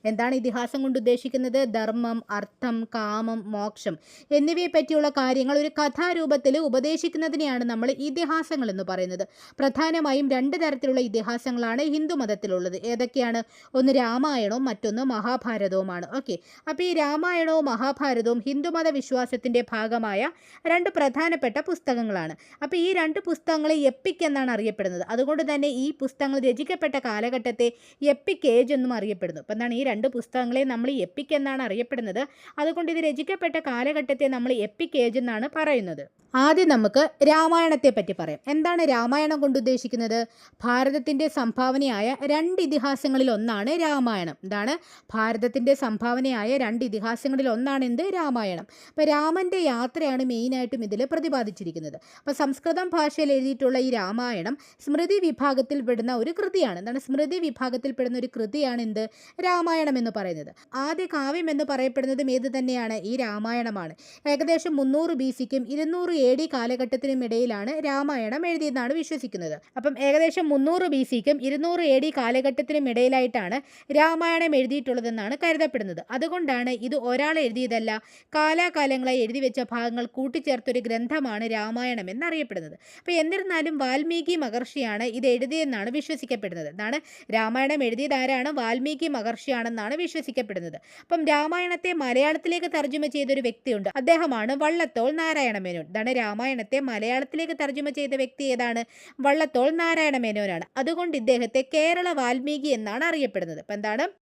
എന്താണ് ഇതിഹാസം കൊണ്ട് ഉദ്ദേശിക്കുന്നത്? ധർമ്മം, അർത്ഥം, കാമം, മോക്ഷം എന്നിവയെ പറ്റിയുള്ള കാര്യങ്ങൾ ഒരു കഥാരൂപത്തിൽ ഉപദേശിക്കുന്നതിനെയാണ് നമ്മൾ ഇതിഹാസങ്ങൾ എന്ന് പറയുന്നത്. പ്രധാനമായും 2 തരത്തിലുള്ള ഇതിഹാസങ്ങളാണ് ഹിന്ദു മതത്തിലുള്ളത്. ഏതൊക്കെയാണ്? ഒന്ന് രാമായണവും മറ്റൊന്ന് മഹാഭാരതവുമാണ്. ഓക്കെ, അപ്പോൾ ഈ രാമായണവും മഹാഭാരതവും ഹിന്ദുമത വിശ്വാസത്തിന്റെ ഭാഗമായ 2 പ്രധാനപ്പെട്ട പുസ്തകങ്ങളാണ്. അപ്പോൾ ഈ 2 പുസ്തകങ്ങളെ എപ്പിക് എന്നാണ് അറിയപ്പെടുന്നത്. അതുകൊണ്ട് തന്നെ ഈ പുസ്തകങ്ങൾ രചിക്കപ്പെട്ട കാലഘട്ടത്തെ എപ്പിക് ഏജ് എന്നും അറിയപ്പെടുന്നു. അപ്പം ഈ 2 പുസ്തകങ്ങളെ നമ്മൾ എപ്പിക് എന്നാണ് അറിയപ്പെടുന്നത്. അതുകൊണ്ട് ഇത് രചിക്കപ്പെട്ട കാലഘട്ടത്തെ നമ്മൾ എപ്പിക് ഏജ് എന്നാണ് പറയുന്നത്. ആദ്യം നമുക്ക് രാമായണത്തെ പറ്റി പറയാം. എന്താണ് രാമായണം കൊണ്ട് ഉദ്ദേശിക്കുന്നത്? ഭാരതത്തിന്റെ സംഭാവനയായ 2 ഇതിഹാസങ്ങളിൽ ഒന്നാണ് രാമായണം. എന്താണ്? ഭാരതത്തിന്റെ സംഭാവനയായ 2 ഇതിഹാസങ്ങളിൽ ഒന്നാണ് എന്ത്? രാമായണം. അപ്പോൾ രാമന്റെ യാത്രയാണ് മെയിനായിട്ടും ഇതിൽ പ്രതിപാദിച്ചിരിക്കുന്നത്. അപ്പോൾ സംസ്കൃതം ഭാഷയിൽ എഴുതിയിട്ടുള്ള ഈ രാമായണം സ്മൃതി വിഭാഗത്തിൽ പെടുന്ന ഒരു കൃതിയാണ്. എന്താണ്? സ്മൃതി വിഭാഗത്തിൽ പെടുന്ന ഒരു കൃതിയാണ് എന്ത്? രാമായണം എന്ന് പറയുന്നത്. ആദ്യ കാവ്യം എന്ന് പറയപ്പെടുന്നതും ഏത് തന്നെയാണ്? ഈ രാമായണമാണ്. ഏകദേശം 300 BC-ക്കും 200 AD കാലഘട്ടത്തിനും ഇടയിലാണ് രാമായണം എഴുതിയെന്നാണ് വിശ്വസിക്കുന്നത്. അപ്പം ഏകദേശം 300 BC-ക്കും 200 AD കാലഘട്ടത്തിനും ഇടയിലായിട്ടാണ് രാമായണം എഴുതിയിട്ടുള്ളതെന്നാണ് കരുതപ്പെടുന്നത്. അതുകൊണ്ടാണ് ഇത് ഒരാൾ എഴുതിയതല്ല, കാലാകാലങ്ങളായി എഴുതി വെച്ച ഭാഗങ്ങൾ കൂട്ടിച്ചേർത്തൊരു ഗ്രന്ഥമാണ് രാമായണം എന്നറിയപ്പെടുന്നത്. അപ്പോൾ എന്നിരുന്നാലും വാൽമീകി മഹർഷിയാണ് ഇത് എഴുതിയെന്നാണ് വിശ്വസിക്കപ്പെടുന്നത്. എന്താണ്? രാമായണം എഴുതിയത് ആരാണ്? വാൽമീകി മഹർഷിയാണെന്നാണ് വിശ്വസിക്കപ്പെടുന്നത്. അപ്പം രാമായണത്തെ മലയാളത്തിലേക്ക് തർജ്ജമ ചെയ്തൊരു വ്യക്തിയുണ്ട്, അദ്ദേഹമാണ് വള്ളത്തോൾ നാരായണ മേനോൻ. എന്താണ്? രാമായണത്തെ മലയാളത്തിലേക്ക് തർജ്ജമ ചെയ്ത വ്യക്തി ഏതാണ്? വള്ളത്തോൾ നാരായണ മേനോനാണ്. അതുകൊണ്ട് ഇദ്ദേഹത്തെ കേരള വാൽമീകി എന്നാണ് അറിയപ്പെടുന്നത്.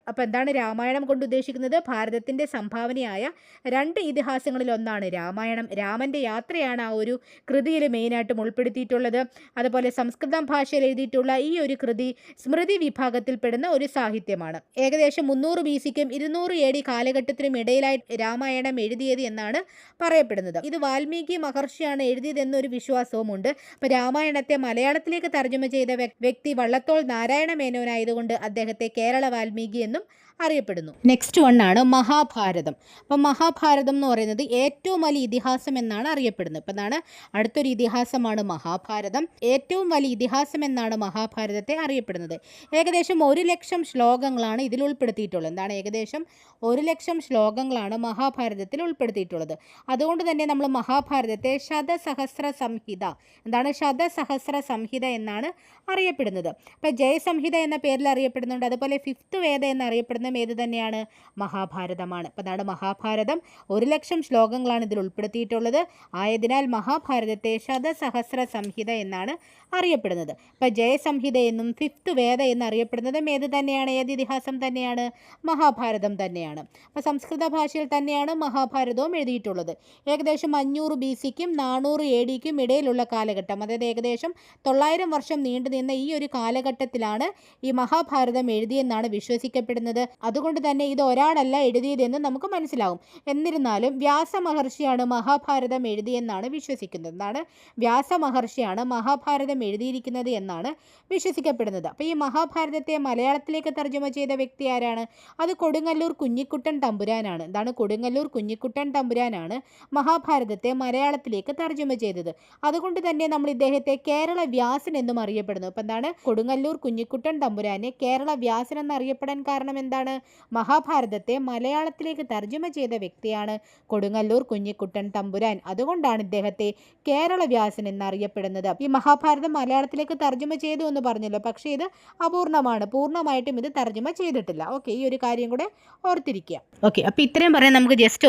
അപ്പം എന്താണ് രാമായണം കൊണ്ട് ഉദ്ദേശിക്കുന്നത്? ഭാരതത്തിന്റെ സംഭാവനയായ 2 ഇതിഹാസങ്ങളിൽ ഒന്നാണ് രാമായണം. രാമന്റെ യാത്രയാണ് ആ ഒരു കൃതിയിൽ മെയിനായിട്ടും ഉൾപ്പെടുത്തിയിട്ടുള്ളത്. അതുപോലെ സംസ്കൃതം ഭാഷയിൽ എഴുതിയിട്ടുള്ള ഈ ഒരു കൃതി സ്മൃതി വിഭാഗത്തിൽപ്പെടുന്ന ഒരു സാഹിത്യമാണ്. ഏകദേശം 300 BC-ക്കും 200 AD കാലഘട്ടത്തിനും ഇടയിലായി രാമായണം എഴുതിയത് എന്നാണ് പറയപ്പെടുന്നത്. ഇത് വാൽമീകി മഹർഷിയാണ് എഴുതിയതെന്നൊരു വിശ്വാസവുമുണ്ട്. അപ്പോൾ രാമായണത്തെ മലയാളത്തിലേക്ക് തർജ്ജമ ചെയ്ത വ്യക്തി വള്ളത്തോൾ നാരായണ മേനോനായതുകൊണ്ട് അദ്ദേഹത്തെ കേരള വാൽമീകി എന്നും അറിയപ്പെടുന്നു. നെക്സ്റ്റ് വണ്ണാണ് മഹാഭാരതം. അപ്പം മഹാഭാരതം എന്ന് പറയുന്നത് ഏറ്റവും വലിയ ഇതിഹാസം എന്നാണ് അറിയപ്പെടുന്നത്. അപ്പം അടുത്തൊരു ഇതിഹാസമാണ് മഹാഭാരതം. ഏറ്റവും വലിയ ഇതിഹാസം എന്നാണ് മഹാഭാരതത്തെ അറിയപ്പെടുന്നത്. ഏകദേശം 1,00,000 ശ്ലോകങ്ങളാണ് ഇതിൽ ഉൾപ്പെടുത്തിയിട്ടുള്ളത്. ഏകദേശം 1,00,000 ശ്ലോകങ്ങളാണ് മഹാഭാരതത്തിൽ ഉൾപ്പെടുത്തിയിട്ടുള്ളത്. അതുകൊണ്ട് തന്നെ നമ്മൾ മഹാഭാരതത്തെ ശതസഹസ്ര സംഹിത ശതസഹസ്ര സംഹിത എന്നാണ് അറിയപ്പെടുന്നത്. അപ്പം ജയസംഹിത എന്ന പേരിൽ അറിയപ്പെടുന്നുണ്ട്. അതുപോലെ 5th വേദ എന്നറിയപ്പെടുന്ന ഏത് തന്നെയാണ്? മഹാഭാരതമാണ്. അപ്പം മഹാഭാരതം 1,00,000 ശ്ലോകങ്ങളാണ് ഇതിൽ ഉൾപ്പെടുത്തിയിട്ടുള്ളത്. ആയതിനാൽ മഹാഭാരതത്തെ ശതസഹസ്ര സംഹിത എന്നാണ് അറിയപ്പെടുന്നത്. അപ്പം ജയസംഹിത എന്നും 5th വേദ എന്നറിയപ്പെടുന്നതും ഏത് തന്നെയാണ്? ഏത് ഇതിഹാസം തന്നെയാണ്? മഹാഭാരതം തന്നെയാണ്. അപ്പം സംസ്കൃത ഭാഷയിൽ തന്നെയാണ് മഹാഭാരതവും എഴുതിയിട്ടുള്ളത്. ഏകദേശം 500 BC-ക്കും 400 AD-ക്കും ഇടയിലുള്ള കാലഘട്ടം, അതായത് ഏകദേശം 900 വർഷം നീണ്ടുനിന്ന ഈ ഒരു കാലഘട്ടത്തിലാണ് ഈ മഹാഭാരതം എഴുതിയെന്നാണ് വിശ്വസിക്കപ്പെടുന്നത്. അതുകൊണ്ട് തന്നെ ഇത് ഒരാളല്ല എഴുതിയതെന്ന് നമുക്ക് മനസ്സിലാവും. എന്നിരുന്നാലും വ്യാസമഹർഷിയാണ് മഹാഭാരതം എഴുതിയെന്നാണ് വിശ്വസിക്കുന്നത്. വ്യാസമഹർഷിയാണ് മഹാഭാരതം എഴുതിയിരിക്കുന്നത് എന്നാണ് വിശ്വസിക്കപ്പെടുന്നത്. അപ്പോൾ ഈ മഹാഭാരതത്തെ മലയാളത്തിലേക്ക് തർജ്ജമ ചെയ്ത വ്യക്തി ആരാണ്? അത് കൊടുങ്ങല്ലൂർ കുഞ്ഞിക്കുട്ടൻ തമ്പുരാനാണ്. കൊടുങ്ങല്ലൂർ കുഞ്ഞിക്കുട്ടൻ തമ്പുരാനാണ് മഹാഭാരതത്തെ മലയാളത്തിലേക്ക് തർജ്ജമ ചെയ്തത്. അതുകൊണ്ട് തന്നെ നമ്മൾ ഇദ്ദേഹത്തെ കേരള വ്യാസൻ എന്നും അറിയപ്പെടുന്നു. അപ്പം കൊടുങ്ങല്ലൂർ കുഞ്ഞിക്കുട്ടൻ തമ്പുരാനെ കേരള വ്യാസൻ എന്നറിയപ്പെടാൻ കാരണം എന്താണ്? എന്താണ്? മഹാഭാരതത്തെ മലയാളത്തിലേക്ക് തർജ്ജമ ചെയ്ത വ്യക്തിയാണ് കൊടുങ്ങല്ലൂർ കുഞ്ഞിക്കുട്ടൻ തമ്പുരാൻ. അതുകൊണ്ടാണ് ഇദ്ദേഹത്തെ കേരള വ്യാസൻ എന്നറിയപ്പെടുന്നത്. ഈ മഹാഭാരതം മലയാളത്തിലേക്ക് തർജ്ജമ ചെയ്തു എന്ന് പറഞ്ഞല്ലോ, പക്ഷേ ഇത് അപൂർണമാണ്, പൂർണ്ണമായിട്ടും ഇത് തർജ്ജമ ചെയ്തിട്ടില്ല. ഓക്കെ, ഈ ഒരു കാര്യം കൂടെ ഓർത്തിരിക്കുക. ഓക്കെ, അപ്പോൾ ഇത്രയും പറയാൻ നമുക്ക് ജസ്റ്റ്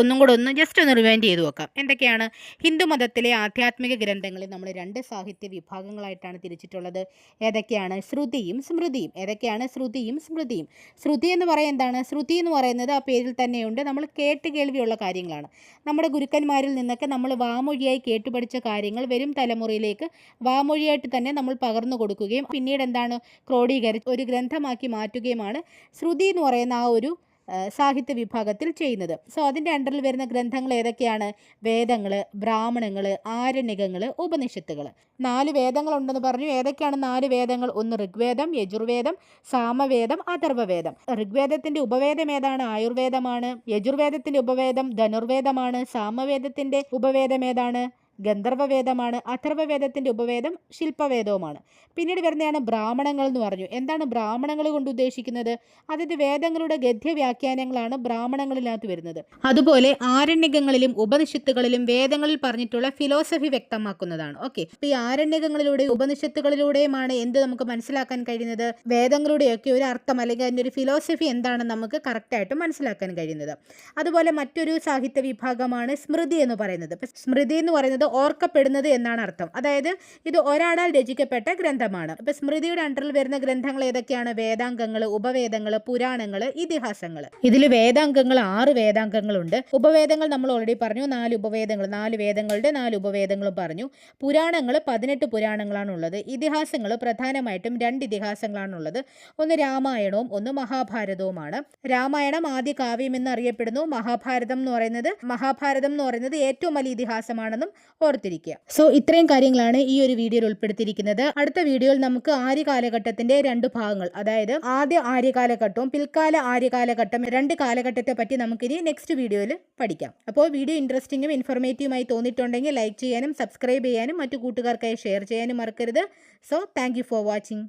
ഒന്ന് റിവൈൻഡ് ചെയ്ത് നോക്കാം. എന്തൊക്കെയാണ്? ഹിന്ദു മതത്തിലെ ആധ്യാത്മിക ഗ്രന്ഥങ്ങളെ നമ്മൾ 2 സാഹിത്യ വിഭാഗങ്ങളായിട്ടാണ് തിരിച്ചിട്ടുള്ളത്. ഏതൊക്കെയാണ്? ശ്രുതിയും സ്മൃതിയും. ഏതൊക്കെയാണ്? ശ്രുതിയും സ്മൃതിയും. ശ്രുതി എന്ന് പറയുന്നത് എന്താണ്? ശ്രുതി എന്ന് പറയുന്നത് ആ പേരിൽ തന്നെയുണ്ട്, നമ്മൾ കേട്ട് കേൾവിയുള്ള കാര്യങ്ങളാണ്. നമ്മുടെ ഗുരുക്കന്മാരിൽ നിന്നൊക്കെ നമ്മൾ വാമൊഴിയായി കേട്ടുപഠിച്ച കാര്യങ്ങൾ വരും തലമുറയിലേക്ക് വാമൊഴിയായിട്ട് തന്നെ നമ്മൾ പകർന്നു കൊടുക്കുകയും പിന്നീട് എന്താണ് ക്രോഡീകരിച്ച് ഒരു ഗ്രന്ഥമാക്കി മാറ്റുകയുമാണ് ശ്രുതി എന്ന് പറയുന്ന ആ ഒരു സാഹിത്യ വിഭാഗത്തിൽ ചെയ്യുന്നത്. സോ അതിൻ്റെ അണ്ടറിൽ വരുന്ന ഗ്രന്ഥങ്ങൾ ഏതൊക്കെയാണ്? വേദങ്ങൾ, ബ്രാഹ്മണങ്ങൾ, ആരണ്യകങ്ങൾ, ഉപനിഷത്തുകൾ. 4 വേദങ്ങളുണ്ടെന്ന് പറഞ്ഞു. ഏതൊക്കെയാണ് 4 വേദങ്ങൾ? ഒന്ന് ഋഗ്വേദം, യജുർവേദം, സാമവേദം, അഥർവവേദം. ഋഗ്വേദത്തിൻ്റെ ഉപവേദം ഏതാണ്? ആയുർവേദമാണ്. യജുർവേദത്തിൻ്റെ ഉപവേദം ധനുർവേദമാണ്. സാമവേദത്തിൻ്റെ ഉപവേദം ഏതാണ്? ഗന്ധർവവേദമാണ്. അഥർവവേദത്തിൻ്റെ ഉപവേദം ശില്പവേദവുമാണ്. പിന്നീട് വരുന്നതാണ് ബ്രാഹ്മണങ്ങൾ എന്ന് പറഞ്ഞു. എന്താണ് ബ്രാഹ്മണങ്ങൾ കൊണ്ട് ഉദ്ദേശിക്കുന്നത്? അതായത് വേദങ്ങളുടെ ഗദ്യവ്യാഖ്യാനങ്ങളാണ് ബ്രാഹ്മണങ്ങളിനകത്ത് വരുന്നത്. അതുപോലെ ആരണ്യകങ്ങളിലും ഉപനിഷത്തുകളിലും വേദങ്ങളിൽ പറഞ്ഞിട്ടുള്ള ഫിലോസഫി വ്യക്തമാക്കുന്നതാണ്. ഓക്കെ, അപ്പോൾ ഈ ആരണ്യകങ്ങളിലൂടെയും ഉപനിഷത്തുകളിലൂടെയുമാണ് എന്ത് നമുക്ക് മനസ്സിലാക്കാൻ കഴിയുന്നത്? വേദങ്ങളുടെയൊക്കെ ഒരു അർത്ഥം അല്ലെങ്കിൽ അതിൻ്റെ ഒരു ഫിലോസഫി എന്താണെന്ന് നമുക്ക് കറക്റ്റായിട്ട് മനസ്സിലാക്കാൻ കഴിയുന്നത്. അതുപോലെ മറ്റൊരു സാഹിത്യ വിഭാഗമാണ് സ്മൃതി എന്ന് പറയുന്നത്. സ്മൃതി എന്ന് പറയുന്നത് ഓർക്കപ്പെടുന്നത് എന്നാണ് അർത്ഥം. അതായത് ഇത് ഒരാളാൽ രചിക്കപ്പെട്ട ഗ്രന്ഥമാണ്. ഇപ്പം സ്മൃതിയുടെ അണ്ടറിൽ വരുന്ന ഗ്രന്ഥങ്ങൾ ഏതൊക്കെയാണ്? വേദാംഗങ്ങൾ, ഉപവേദങ്ങൾ, പുരാണങ്ങൾ, ഇതിഹാസങ്ങൾ. ഇതിൽ വേദാംഗങ്ങൾ 6 വേദാംഗങ്ങളുണ്ട്. ഉപവേദങ്ങൾ നമ്മൾ ഓൾറെഡി പറഞ്ഞു, 4 ഉപവേദങ്ങൾ, 4 വേദങ്ങളുടെ 4 ഉപവേദങ്ങളും പറഞ്ഞു. പുരാണങ്ങൾ 18 പുരാണങ്ങളാണുള്ളത്. ഇതിഹാസങ്ങൾ പ്രധാനമായിട്ടും 2 ഇതിഹാസങ്ങളാണുള്ളത്. ഒന്ന് രാമായണവും ഒന്ന് മഹാഭാരതവുമാണ്. രാമായണം ആദ്യ കാവ്യം എന്നറിയപ്പെടുന്നു. മഹാഭാരതം എന്ന് പറയുന്നത് ഏറ്റവും വലിയ ഇതിഹാസമാണെന്നും ഓർത്തിരിക്കുക. സോ ഇത്രയും കാര്യങ്ങളാണ് ഈ ഒരു വീഡിയോയിൽ ഉൾപ്പെടുത്തിയിരിക്കുന്നത്. അടുത്ത വീഡിയോയിൽ നമുക്ക് ആര്യ കാലഘട്ടത്തിന്റെ 2 ഭാഗങ്ങൾ, അതായത് ആദ്യ ആര്യ കാലഘട്ടവും പിൽക്കാല ആര്യ കാലഘട്ടം, 2 കാലഘട്ടത്തെ പറ്റി നമുക്കിനി നെക്സ്റ്റ് വീഡിയോയിൽ പഠിക്കാം. അപ്പോൾ വീഡിയോ ഇൻട്രസ്റ്റിംഗും ഇൻഫോർമേറ്റീവുമായി തോന്നിയിട്ടുണ്ടെങ്കിൽ ലൈക്ക് ചെയ്യാനും സബ്സ്ക്രൈബ് ചെയ്യാനും മറ്റു കൂട്ടുകാർക്കായി ഷെയർ ചെയ്യാനും മറക്കരുത്. So thank you for watching.